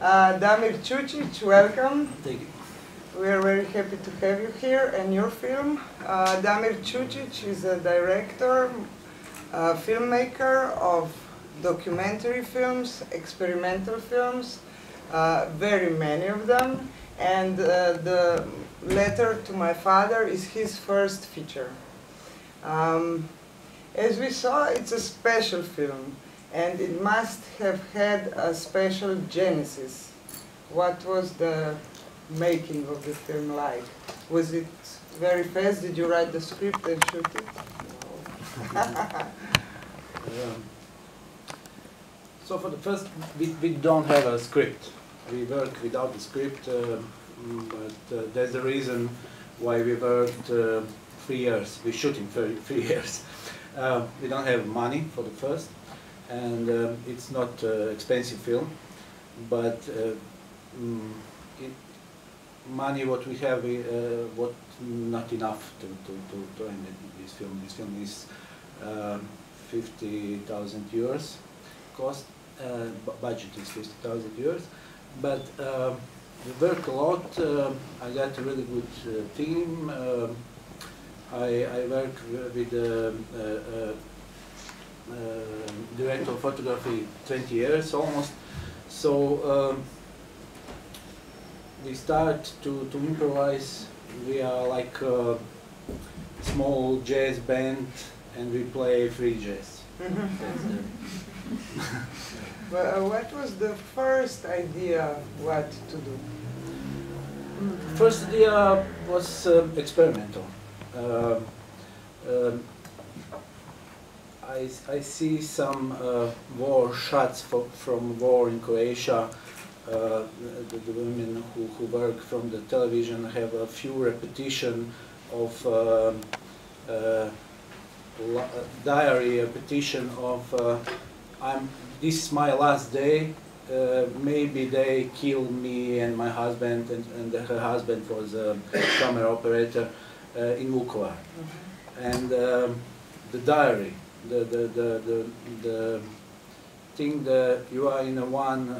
Damir Čučić, welcome. Thank you. We are very happy to have you here and your film. Damir Čučić is a director, filmmaker of documentary films, experimental films, very many of them. And the Letter to My Father is his first feature. As we saw, it's a special film, and it must have had a special genesis. What was the making of the film like? Was it very fast? Did you write the script and shoot it? No. So for the first, we don't have a script. We work without the script, but that's the reason why we worked 3 years. We're shooting for 3 years. We don't have money for the first, and it's not expensive film, but money what we have, what not enough to end this film. This film is 50,000 euros cost. Budget is 50,000 euros, but we work a lot. I got a really good team. I work with the director of photography 20 years almost. So we start to improvise. We are like a small jazz band, and we play free jazz. Well, what was the first idea what to do? First idea was experimental. I see some war shots from war in Croatia. The women who work from the television have a few repetition of diary repetition of this is my last day. Maybe they killed me and my husband, and her husband was a camera operator in Vukovar. And the diary, the thing that you are in one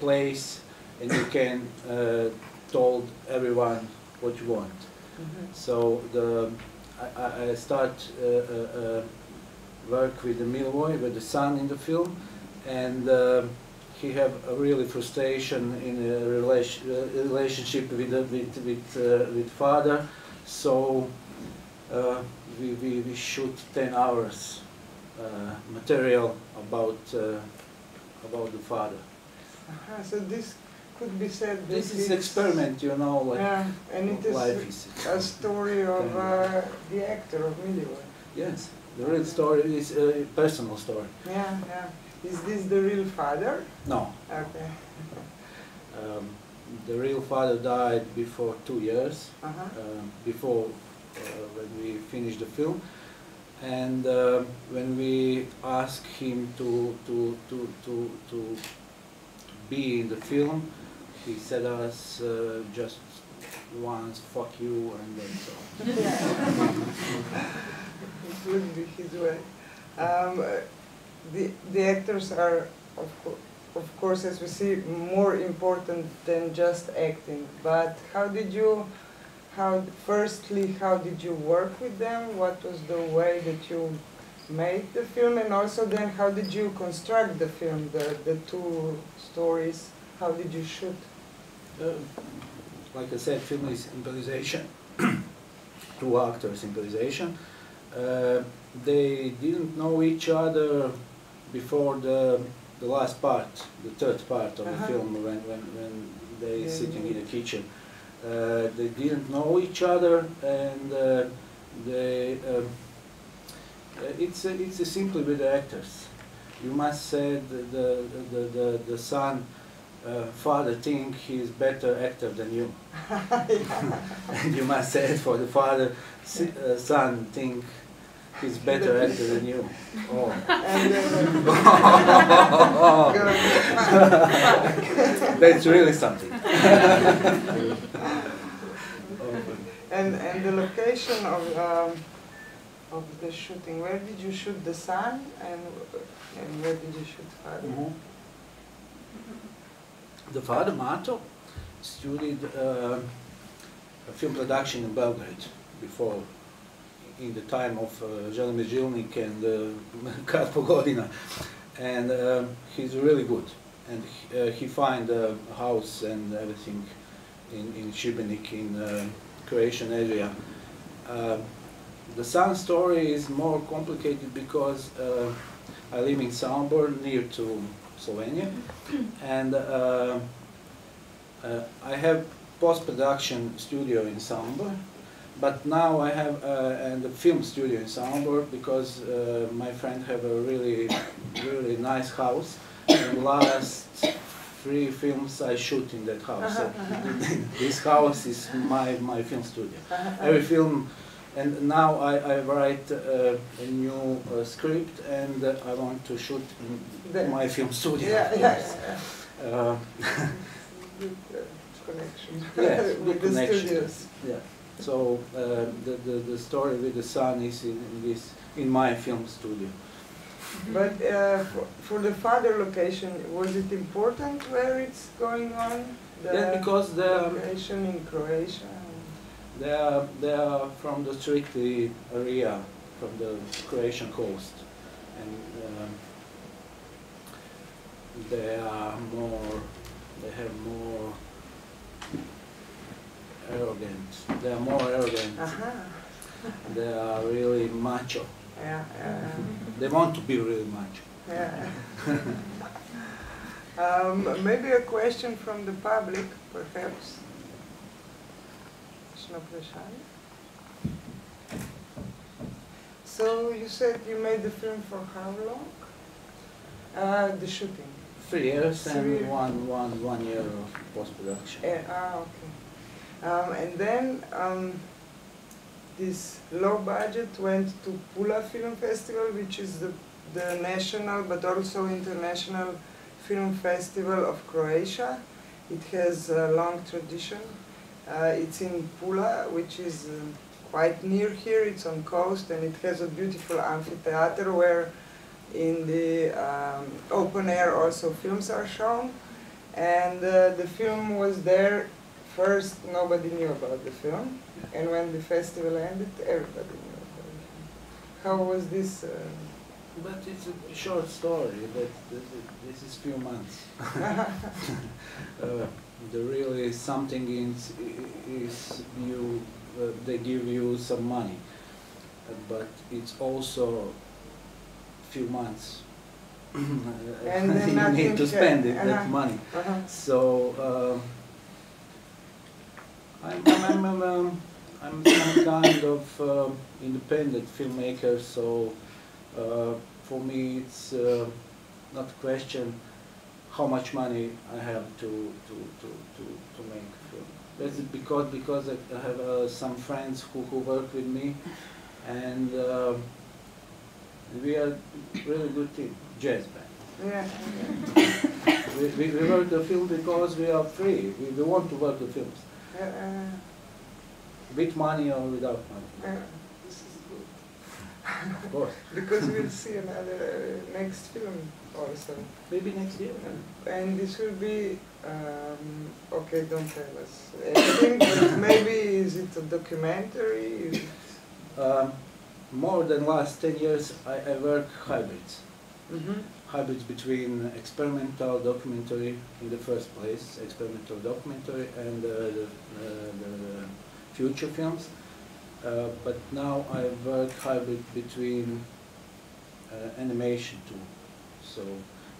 place and you can told everyone what you want. So I start work with the Milvoy, with the son in the film, and he have a really frustration in a relationship with father. So we shoot 10 hours material about the father. So this could be said. This is experiment, you know, like and it is life is a story of the actor of Milvoy. Yes, the real story is a personal story. Yeah, yeah. Is this the real father? No. Okay. The real father died before 2 years, before when we finished the film, and when we asked him to be in the film, he said us just once, "Fuck you," and then so. It would be his way. The actors are, of course, as we see, more important than just acting. But firstly, how did you work with them? What was the way that you made the film? And also then, how did you construct the film, the two stories? How did you shoot? Like I said, film is improvisation. Two actors improvisation. They didn't know each other before the last part, the third part of the film, when they sitting in the kitchen. They didn't know each other, and it's simply with the actors. You must say the son, father think he's better actor than you, and you must say for the father, son think he's better actor than you. Oh. That's really something. And the location of the shooting, where did you shoot the son, and where did you shoot father? The father, Mato, studied film production in Belgrade before, in the time of Želimir Žilnik and Kratko Godina, and he's really good. And he find a house and everything in Šibenik, in Croatian area. The son's story is more complicated because I live in Samobor, near to Slovenia, and I have post-production studio in Samobor, but now I have and a film studio in Samobor because my friend have a really nice house, and last 3 films I shoot in that house. So this house is my film studio. Every film. And now I write a new script, and I want to shoot in my film studio. Good connection. Yes, with good the connection. studios. Yeah. So the story with the son is in my film studio. But for the father location, was it important where it's going on? Yeah, because the location in Croatia. they are from the strictly area, from the Croatian coast, and they have more arrogant. They are more arrogant. They are really macho. Yeah. They want to be really macho. Yeah. Maybe a question from the public, perhaps. So you said you made the film for how long? The shooting. 3 years and one year of post-production. Okay. And then this low budget went to Pula Film Festival, which is the national but also international film festival of Croatia. It has a long tradition. It's in Pula, which is quite near here. It's on coast, and it has a beautiful amphitheater where in the open air also films are shown. And the film was there. First, nobody knew about the film, and when the festival ended, everybody knew about it. How was this? But it's a short story. This is few months. Really something is you. They give you some money, but it's also few months. And you need to spend it, that money. So I'm some kind of independent filmmaker. So for me, it's not a question how much money I have to make a film. That's because I have some friends who work with me, and we are really good team, jazz band. Yeah. We work the film because we are free. We want to work the films. With money or without money. This is good. Of course. Because we'll see another next film also. Maybe next year. And this will be, okay, don't tell us anything, but maybe is it a documentary? More than last 10 years, I work hybrids. Mm-hmm. Hybrids between experimental documentary in the first place, experimental documentary, and the future films. But now I work hybrid between animation too. So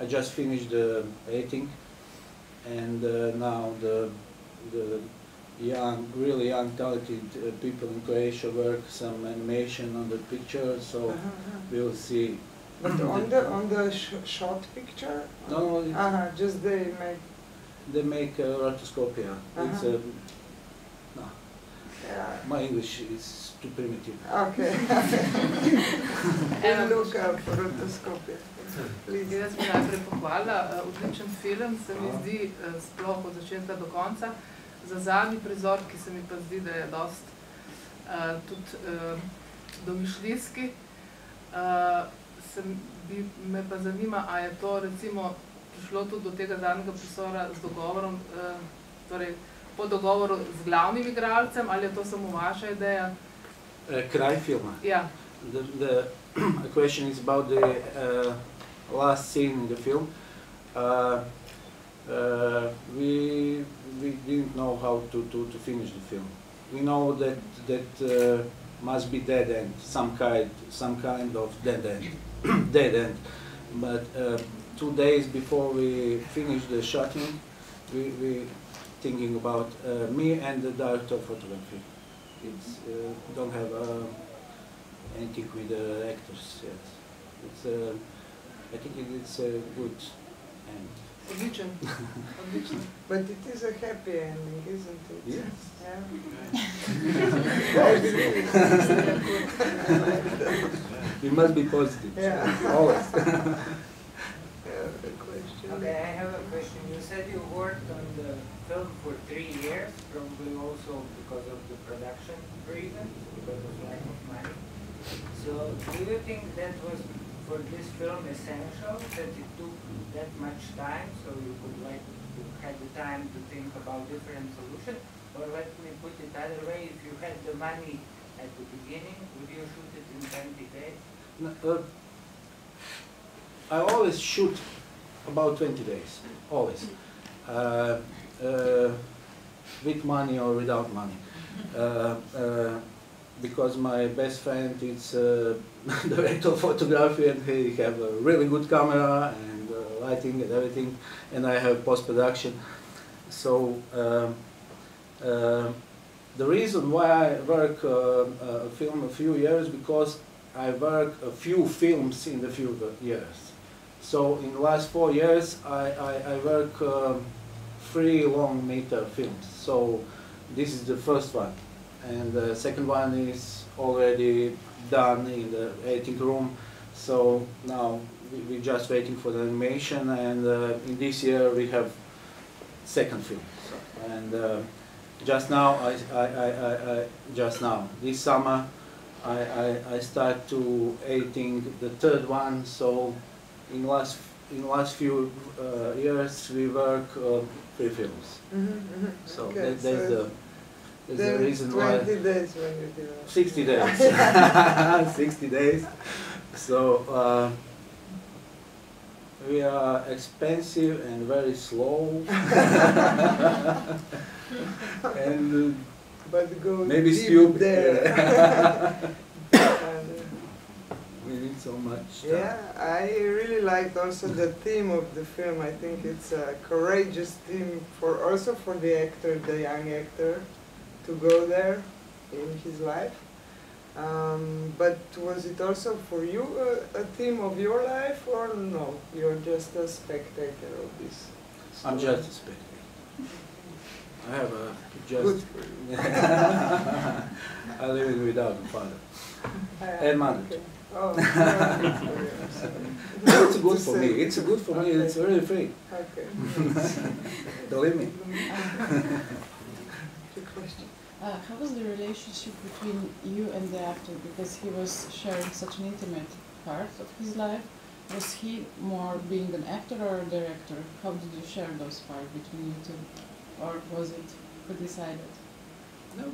I just finished the editing, and now the really young, talented people in Croatia work some animation on the picture. So we'll see. But on the short picture? No, just they make. They make rotoscopia. It's a no. Yeah. My English is too primitive. Okay. Look up for rotoscopia. Jaz bi najprej pohvalila, odličen film, se mi zdi sploh od začetka do konca. Za zadnji prizor, ki se mi pa zdi, da je dost tudi domišljijski, me pa zanima, a je to recimo prišlo tudi do tega zadnjega prisora z dogovorom, torej po dogovoru z glavnim igralcem, ali je to samo vaša ideja? Kraj filma. Ja. The question is about the last scene in the film. We didn't know how to finish the film. We know that must be dead end, some kind of dead end, dead end. But 2 days before we finished the shooting, we thinking about me and the director of photography. It's don't have anything with the actors yet. It's I think it's a good end. Odličen. Odličen. But it is a happy ending, isn't it? Yes. Yeah. I believe it is a good. You must be positive. Yeah. Always. The question. Okay, I have a question. You said you worked on the film for 3 years, probably also because of the production reasons, because of lack of money. So, do you think that was for this film essential, that it took that much time, so you could you had the time to think about different solutions? Or let me put it other way, if you had the money at the beginning, would you shoot it in 20 days? No, I always shoot about 20 days, always. With money or without money. Because my best friend is director of photography, and he have a really good camera and lighting and everything, and I have post-production. So the reason why I work a film a few years, because I work a few films in the few years. So in the last 4 years I work 3 long meter films. So this is the first one. And the second one is already done in the editing room. So now we're just waiting for the animation, and in this year we have second film. So, and just now, this summer, I start to editing the third one. So in last few years we work 3 films. So Okay, that's the reason why. 20 days when you do it. 60 days. 60 days. So we are expensive and very slow. And But go maybe deep stupid. there. We need so much time. Yeah, I really liked also the theme of the film. I think it's a courageous theme also for the actor, the young actor, to go there in his life. But was it also for you a theme of your life, or no? You're just a spectator of this story? I'm just a spectator. I have a just. Good for you. I live without a father and mother. Okay. Oh, no, good for you. I'm sorry. It's good for me. Say- It's good for me. Okay. It's really free. Okay. Believe me. Good question. How was the relationship between you and the actor? Because he was sharing such an intimate part of his life. Was he more being an actor or a director? How did you share those parts between you two? Or was it who decided? No,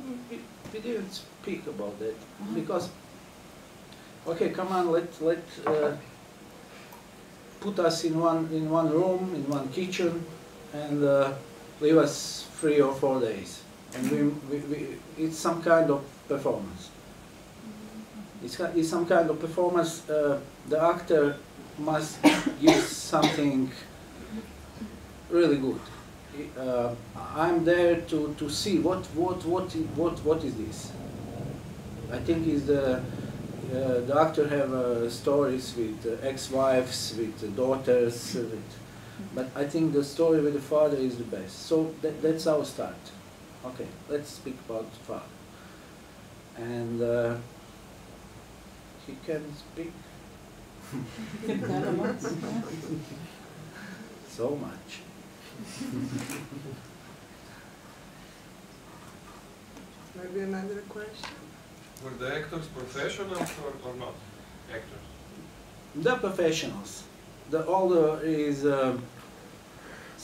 we didn't speak about that because. Okay, come on. Let put us in one room, in one kitchen, and leave us 3 or 4 days. And it's some kind of performance. It's some kind of performance. The actor must give something really good. I'm there to see what is this. I think is the actor have stories with ex-wives, with daughters, but I think the story with the father is the best. So that's our start. Okay, let's speak about the father. And he can speak so much. Maybe another question? Were the actors professionals or not actors? The professionals. The older is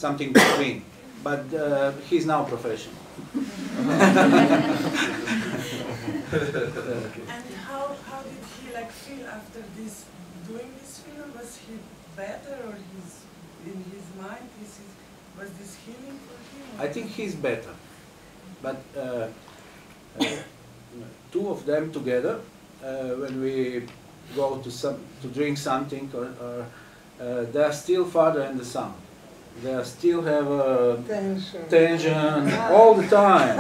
something between. But he's now professional. And how did he like feel after this doing this film? Was he better, or in his mind was this healing for him? I think he's better, but two of them together, when we go to drink something, or they are still father and the son. They still have tension all the time.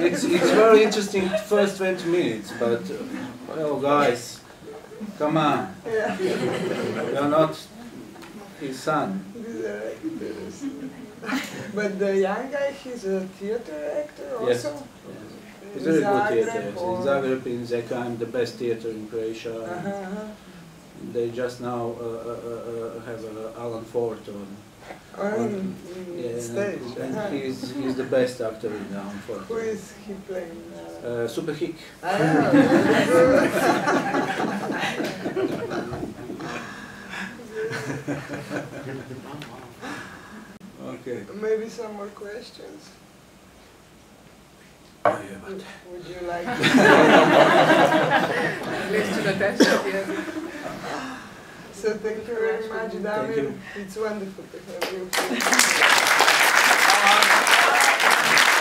It's very interesting first 20 minutes, but well, guys, come on, you're not his son. But the young guy, he's a theater actor also? Yes. He's a very good theater actor. In Zagreb, in Zekan, the best theater in Croatia. They just now have Alan Ford on stage. And he's the best actor in Alan Ford. Who is he playing? Super Hick. Okay. Maybe some more questions? Oh, yeah, but Would you like to? So thank you very much, Damir. It's wonderful to have you here.